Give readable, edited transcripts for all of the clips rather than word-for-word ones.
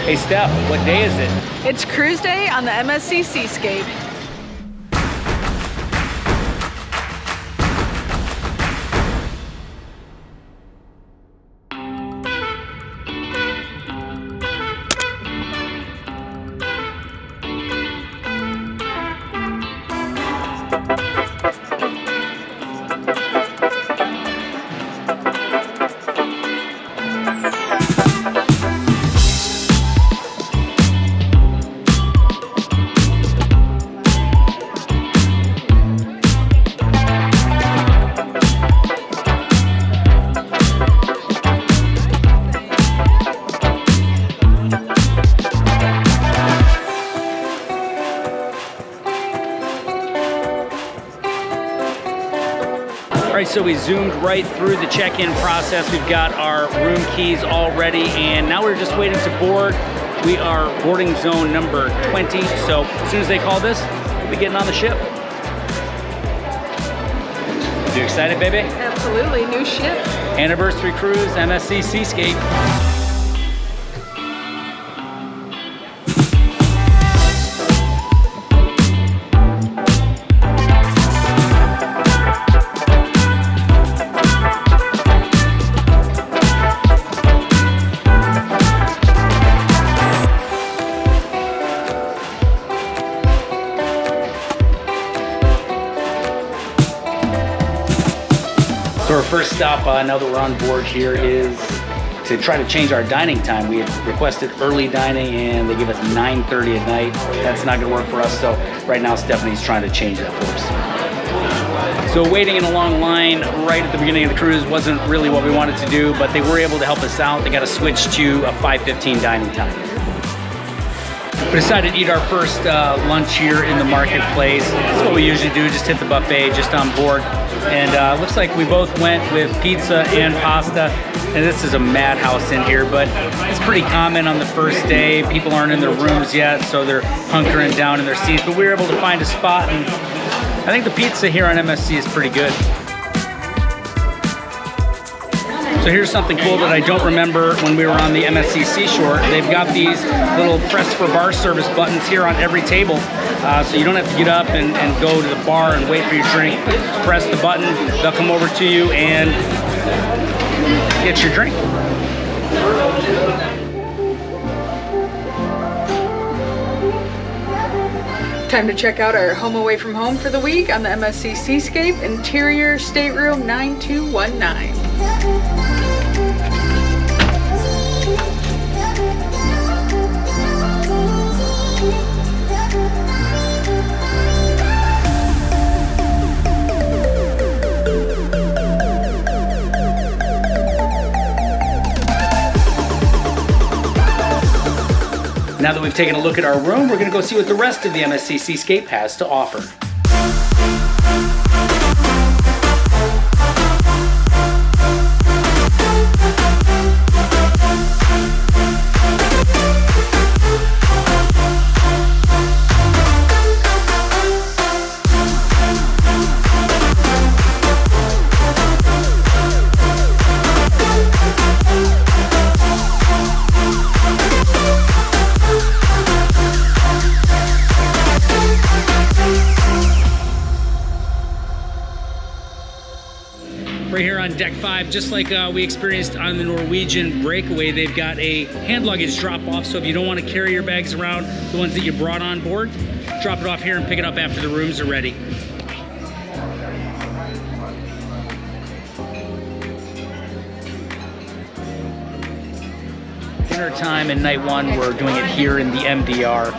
Hey Steph, what day is it? It's cruise day on the MSC Seascape. All right, so we zoomed right through the check-in process. We've got our room keys all ready, and now we're just waiting to board. We are boarding zone number 20, so as soon as they call this, we'll be getting on the ship. You excited, baby? Absolutely, new ship. Anniversary cruise, MSC Seascape. So our first stop, now that we're on board here, is to try to change our dining time. We had requested early dining and they give us 9:30 at night. That's not gonna work for us, so right now Stephanie's trying to change that for us. So waiting in a long line right at the beginning of the cruise wasn't really what we wanted to do, but they were able to help us out. They got to switch to a 5:15 dining time. We decided to eat our first lunch here in the marketplace. That's what we usually do, just hit the buffet just on board. And looks like we both went with pizza and pasta. And this is a madhouse in here, but it's pretty common on the first day. People aren't in their rooms yet, so they're hunkering down in their seats. But we were able to find a spot, and I think the pizza here on MSC is pretty good. So here's something cool that I don't remember when we were on the MSC Seashore. They've got these little press for bar service buttons here on every table. So you don't have to get up and go to the bar and wait for your drink. Press the button, they'll come over to you and get your drink. Time to check out our home away from home for the week on the MSC Seascape, interior stateroom 9219. Now that we've taken a look at our room, we're going to go see what the rest of the MSC Seascape has to offer. Right here on deck 5, just like we experienced on the Norwegian breakaway, they've got a hand luggage drop off. So if you don't want to carry your bags around, the ones that you brought on board, drop it off here and pick it up after the rooms are ready. Dinner time in night 1, we're doing it here in the MDR.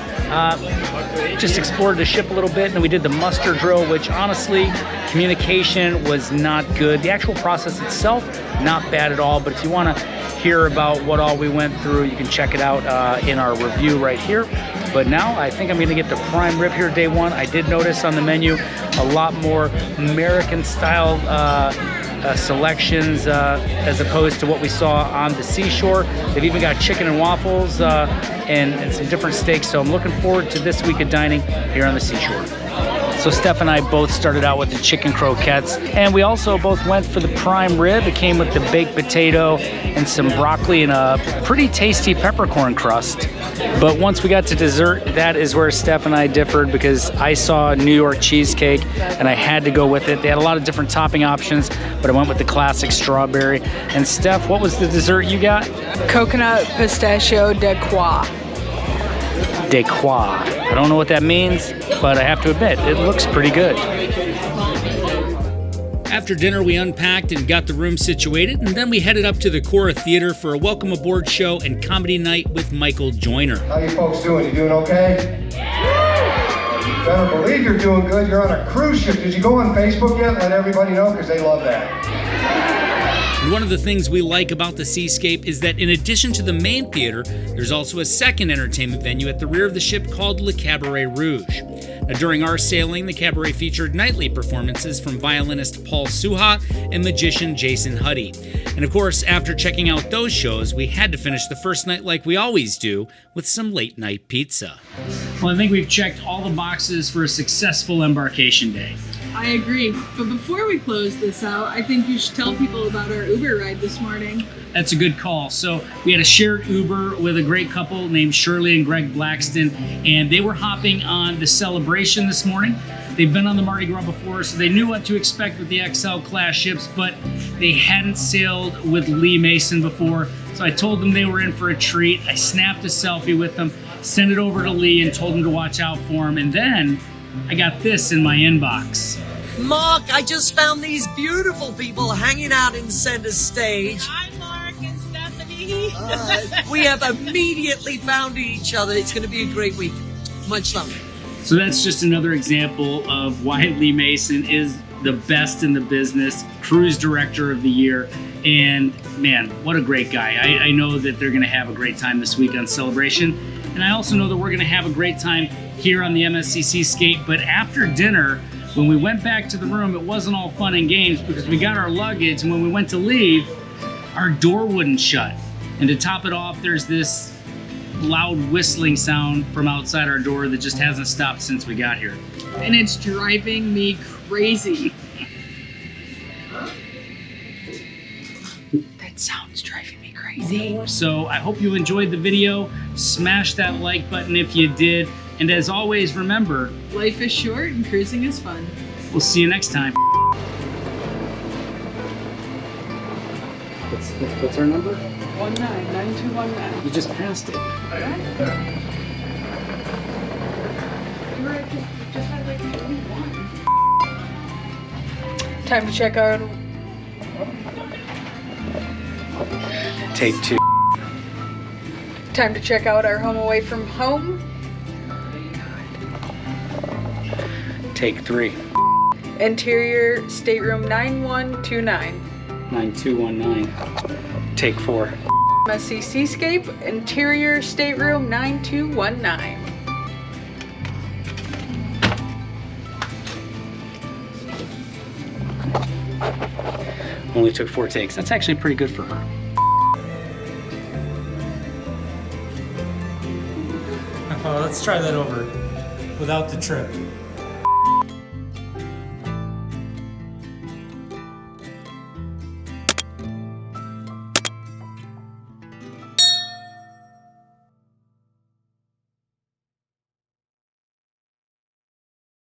Just explored the ship a little bit, and we did the muster drill, which honestly, communication was not good. The actual process itself, not bad at all, but if you want to hear about what all we went through, you can check it out in our review right here. But now I think I'm going to get the prime rib here day 1. I did notice on the menu a lot more American style selections as opposed to what we saw on the seashore. They've even got chicken and waffles and some different steaks. So I'm looking forward to this week of dining here on the seashore. So Steph and I both started out with the chicken croquettes, and we also both went for the prime rib. It came with the baked potato and some broccoli and a pretty tasty peppercorn crust. But once we got to dessert, that is where Steph and I differed, because I saw New York cheesecake and I had to go with it. They had a lot of different topping options, but I went with the classic strawberry. And Steph, what was the dessert you got? Coconut pistachio de croix. De croix. I don't know what that means, but I have to admit, it looks pretty good. After dinner, we unpacked and got the room situated, and then we headed up to the Cora Theater for a welcome aboard show and comedy night with Michael Joyner. How you folks doing? You doing okay? You better believe you're doing good. You're on a cruise ship. Did you go on Facebook yet? Let everybody know, because they love that. And one of the things we like about the Seascape is that in addition to the main theater, there's also a second entertainment venue at the rear of the ship called Le Cabaret Rouge. Now, during our sailing, the cabaret featured nightly performances from violinist Paul Suha and magician Jason Huddy. And of course, after checking out those shows, we had to finish the first night like we always do, with some late night pizza. Well, I think we've checked all the boxes for a successful embarkation day. I agree. But before we close this out, I think you should tell people about our Uber ride this morning. That's a good call. So we had a shared Uber with a great couple named Shirley and Greg Blackston, and they were hopping on the Celebration this morning. They've been on the Mardi Gras before, so they knew what to expect with the XL class ships, but they hadn't sailed with Lee Mason before. So I told them they were in for a treat. I snapped a selfie with them, sent it over to Lee and told him to watch out for him. And then I got this in my inbox. Mark, I just found these beautiful people hanging out in center stage. Hi, Mark and Stephanie. We have immediately found each other. It's going to be a great week. Much love. So that's just another example of why Lee Mason is the best in the business, cruise director of the year. And man, what a great guy. I know that they're going to have a great time this week on Celebration. And I also know that we're going to have a great time here on the MSC Seascape. But after dinner, when we went back to the room, it wasn't all fun and games, because we got our luggage, and when we went to leave, our door wouldn't shut. And to top it off, there's this loud whistling sound from outside our door that just hasn't stopped since we got here. And it's driving me crazy. That sound's driving me crazy. So I hope you enjoyed the video. Smash that like button if you did. And as always, remember, Life is short and cruising is fun. we'll see you next time. What's our number? 199219. You just passed it. Time to check out. Take two. Time to check out our home away from home. Take three. Interior stateroom 9129. 9219. Take four. MSC Seascape, interior stateroom 9219. Only took 4 takes. That's actually pretty good for her. Let's try that over without the trip.